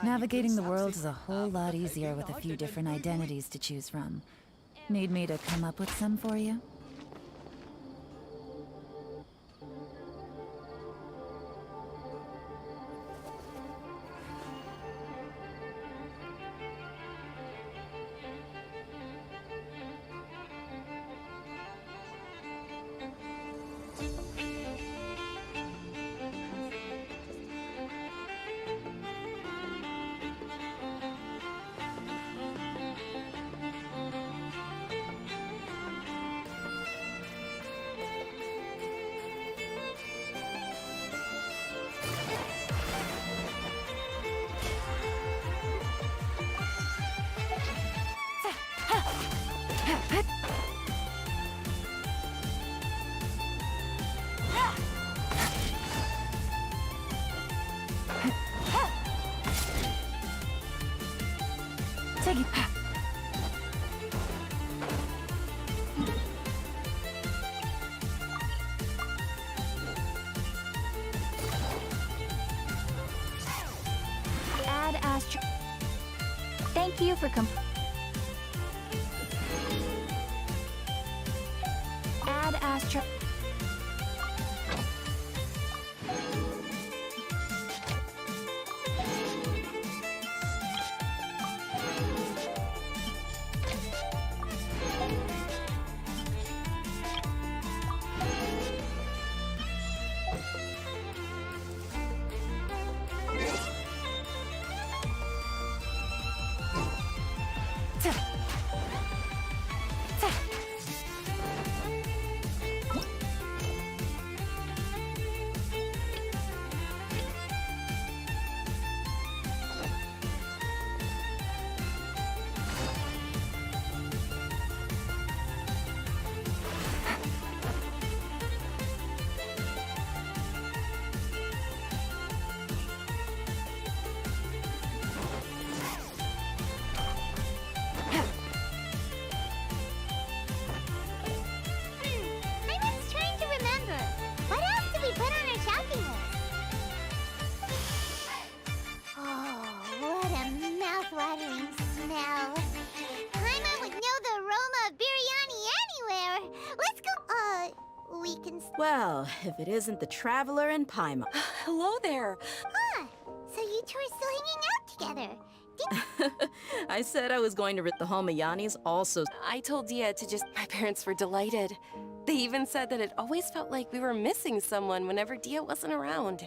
Navigating the world is a whole lot easier with a few different identities to choose from. Need me to come up with some for you? Take it. Add Astro. Thank you for Add Astro. Well, if it isn't the Traveler and Paimon. Hello there. Ah, so you two are still hanging out together. I said I was going to the Homayanis also. I told Dia to just... My parents were delighted. They even said that it always felt like we were missing someone whenever Dia wasn't around.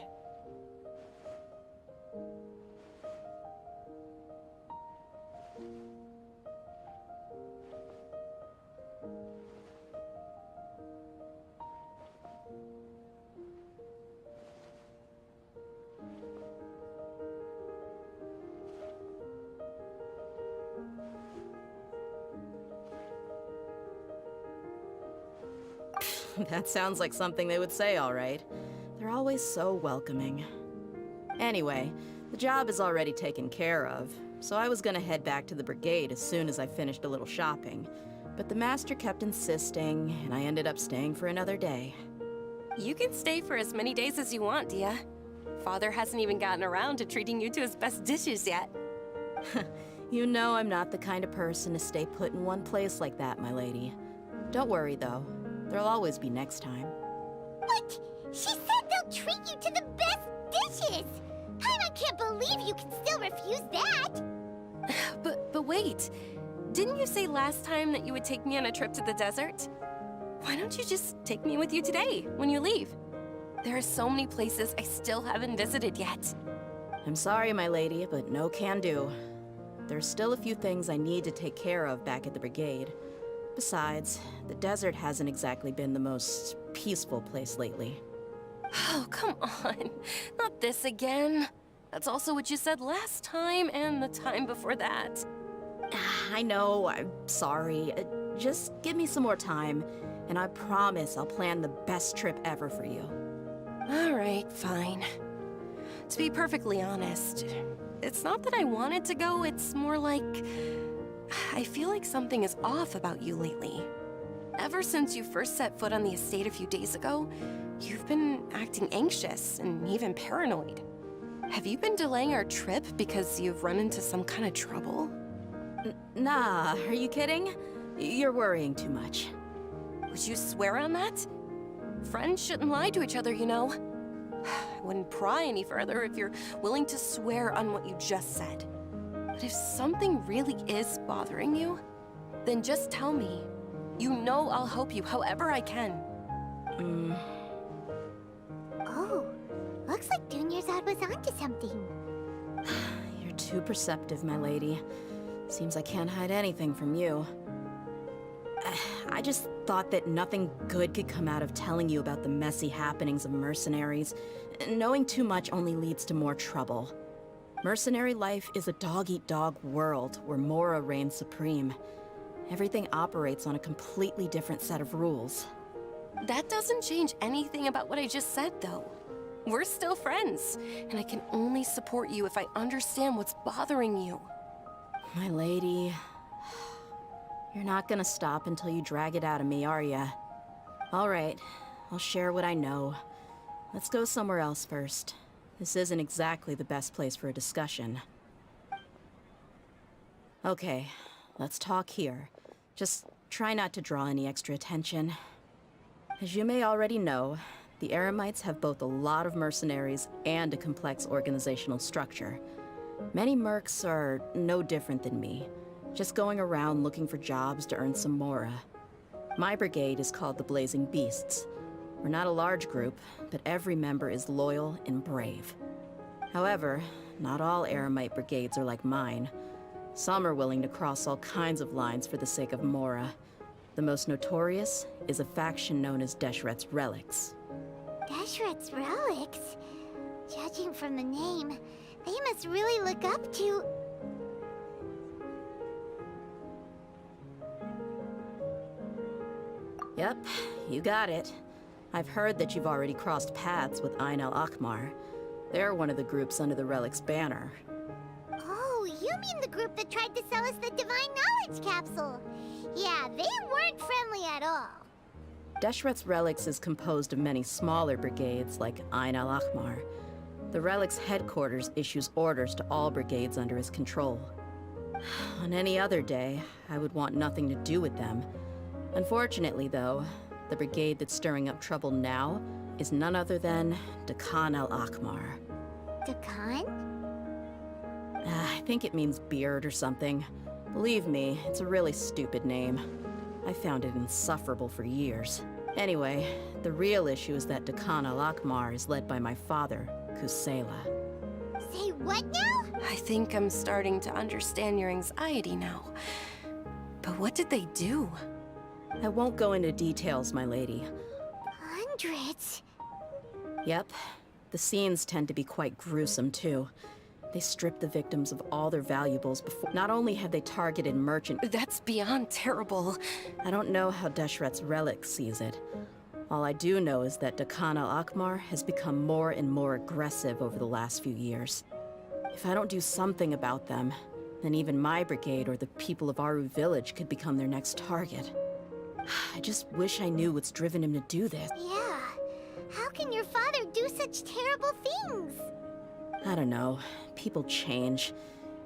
That sounds like something they would say, all right. They're always so welcoming. Anyway, the job is already taken care of, so I was gonna head back to the brigade as soon as I finished a little shopping. But the master kept insisting, and I ended up staying for another day. You can stay for as many days as you want, Dia. Father hasn't even gotten around to treating you to his best dishes yet. You know I'm not the kind of person to stay put in one place like that, my lady. Don't worry, though. There'll always be next time. What? She said they'll treat you to the best dishes! I can't believe you can still refuse that! But wait. Didn't you say last time that you would take me on a trip to the desert? Why don't you just take me with you today, when you leave? There are so many places I still haven't visited yet. I'm sorry, my lady, but no can do. There's still a few things I need to take care of back at the brigade. Besides, the desert hasn't exactly been the most peaceful place lately. Oh, come on. Not this again. That's also what you said last time and the time before that. I know, I'm sorry. Just give me some more time, and I promise I'll plan the best trip ever for you. All right, fine. To be perfectly honest, it's not that I wanted to go, it's more like... I feel like something is off about you lately. Ever since you first set foot on the estate a few days ago, you've been acting anxious and even paranoid. Have you been delaying our trip because you've run into some kind of trouble? Nah, are you kidding? You're worrying too much. Would you swear on that? Friends shouldn't lie to each other, you know. I wouldn't pry any further if you're willing to swear on what you just said. But if something really is bothering you, then just tell me. You know I'll help you however I can. Oh, looks like Junior's Odd was onto something. You're too perceptive, my lady. Seems I can't hide anything from you. I just thought that nothing good could come out of telling you about the messy happenings of mercenaries. Knowing too much only leads to more trouble. Mercenary life is a dog-eat-dog world where Mora reigns supreme. Everything operates on a completely different set of rules. That doesn't change anything about what I just said, though. We're still friends, and I can only support you if I understand what's bothering you. My lady, you're not gonna stop until you drag it out of me, are ya? All right, I'll share what I know. Let's go somewhere else first. This isn't exactly the best place for a discussion. Okay, let's talk here. Just try not to draw any extra attention. As you may already know, the Eremites have both a lot of mercenaries and a complex organizational structure. Many mercs are no different than me, just going around looking for jobs to earn some mora. My brigade is called the Blazing Beasts. We're not a large group, but every member is loyal and brave. However, not all Eremite brigades are like mine. Some are willing to cross all kinds of lines for the sake of mora. The most notorious is a faction known as Deshret's Relics. Deshret's Relics? Judging from the name, they must really look up to... Yep, you got it. I've heard that you've already crossed paths with Ain al-Akmar. They're one of the groups under the Relic's banner. Oh, you mean the group that tried to sell us the Divine Knowledge Capsule? Yeah, they weren't friendly at all. Deshret's Relics is composed of many smaller brigades like Ain al-Akmar. The Relic's headquarters issues orders to all brigades under his control. On any other day, I would want nothing to do with them. Unfortunately, though, the brigade that's stirring up trouble now is none other than Dakan al-Akmar. Dakan? I think it means beard or something. Believe me, it's a really stupid name. I found it insufferable for years. Anyway, the real issue is that Dakan al-Akmar is led by my father, Kusela. Say what now? I think I'm starting to understand your anxiety now. But what did they do? I won't go into details, my lady. Hundreds? Yep. The scenes tend to be quite gruesome, too. They strip the victims of all their valuables before... Not only have they targeted merchant... That's beyond terrible. I don't know how Deshret's Relic sees it. All I do know is that Dakan al-Akmar has become more and more aggressive over the last few years. If I don't do something about them, then even my brigade or the people of Aru Village could become their next target. I just wish I knew what's driven him to do this. Yeah. How can your father do such terrible things? I don't know. People change.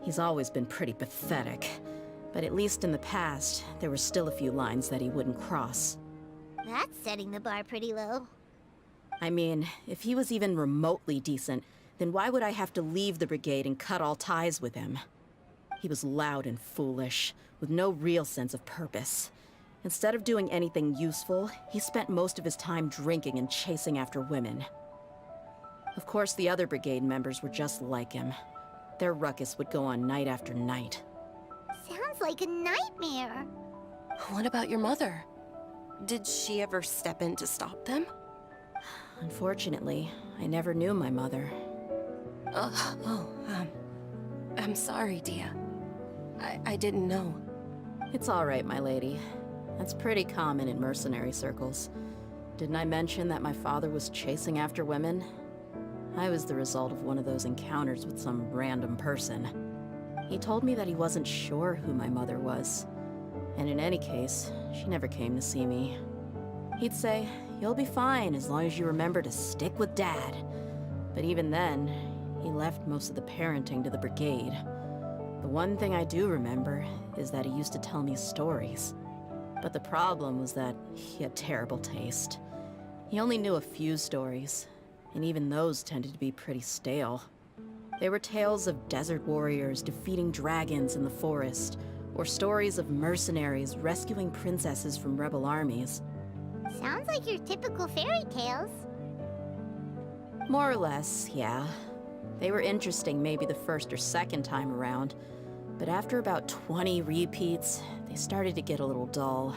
He's always been pretty pathetic. But at least in the past, there were still a few lines that he wouldn't cross. That's setting the bar pretty low. I mean, if he was even remotely decent, then why would I have to leave the brigade and cut all ties with him? He was loud and foolish, with no real sense of purpose. Instead of doing anything useful, he spent most of his time drinking and chasing after women. Of course, the other brigade members were just like him. Their ruckus would go on night after night. Sounds like a nightmare. What about your mother? Did she ever step in to stop them? Unfortunately, I never knew my mother. I'm sorry, Dia. I didn't know. It's all right, my lady. That's pretty common in mercenary circles. Didn't I mention that my father was chasing after women? I was the result of one of those encounters with some random person. He told me that he wasn't sure who my mother was. And in any case, she never came to see me. He'd say, "You'll be fine as long as you remember to stick with Dad." But even then, he left most of the parenting to the brigade. The one thing I do remember is that he used to tell me stories. But the problem was that he had terrible taste. He only knew a few stories, and even those tended to be pretty stale. They were tales of desert warriors defeating dragons in the forest, or stories of mercenaries rescuing princesses from rebel armies. Sounds like your typical fairy tales. More or less, yeah. They were interesting maybe the first or second time around, but after about 20 repeats, they started to get a little dull.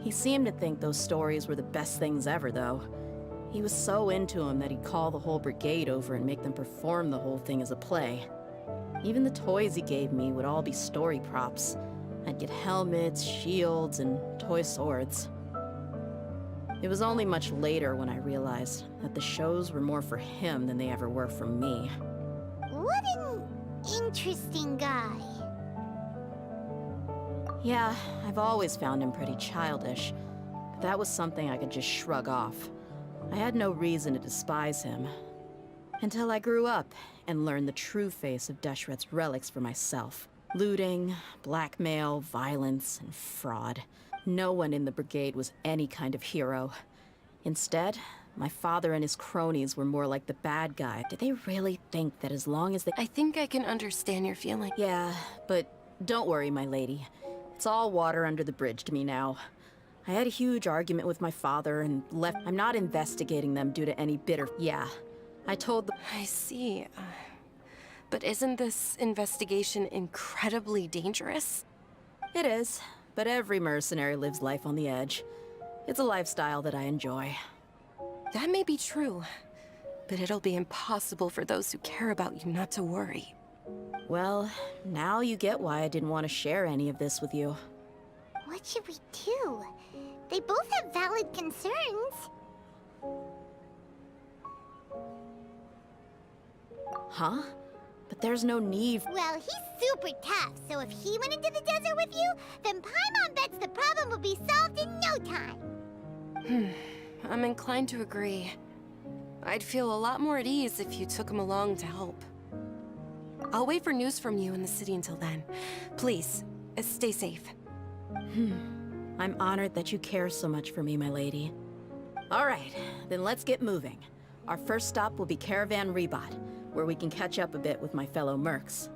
He seemed to think those stories were the best things ever, though. He was so into them that he'd call the whole brigade over and make them perform the whole thing as a play. Even the toys he gave me would all be story props. I'd get helmets, shields, and toy swords. It was only much later when I realized that the shows were more for him than they ever were for me. What an interesting guy. Yeah, I've always found him pretty childish, but that was something I could just shrug off. I had no reason to despise him. Until I grew up and learned the true face of Deshret's relics for myself. Looting, blackmail, violence, and fraud. No one in the brigade was any kind of hero. Instead, my father and his cronies were more like the bad guy. Did they really think that as long as they— I think I can understand your feeling. Yeah, but don't worry, my lady. It's all water under the bridge to me now. I had a huge argument with my father and left. I'm not investigating them due to any bitter— Yeah, I told the— I see. But isn't this investigation incredibly dangerous? It is, but every mercenary lives life on the edge. It's a lifestyle that I enjoy. That may be true, but it'll be impossible for those who care about you not to worry. Well, now you get why I didn't want to share any of this with you. What should we do? They both have valid concerns. Huh? But there's no need— Well, he's super tough, so if he went into the desert with you, then Paimon bets the problem will be solved in no time. I'm inclined to agree. I'd feel a lot more at ease if you took him along to help. I'll wait for news from you in the city until then. Please, stay safe. I'm honored that you care so much for me, my lady. All right, then let's get moving. Our first stop will be Caravan Rebot, where we can catch up a bit with my fellow mercs.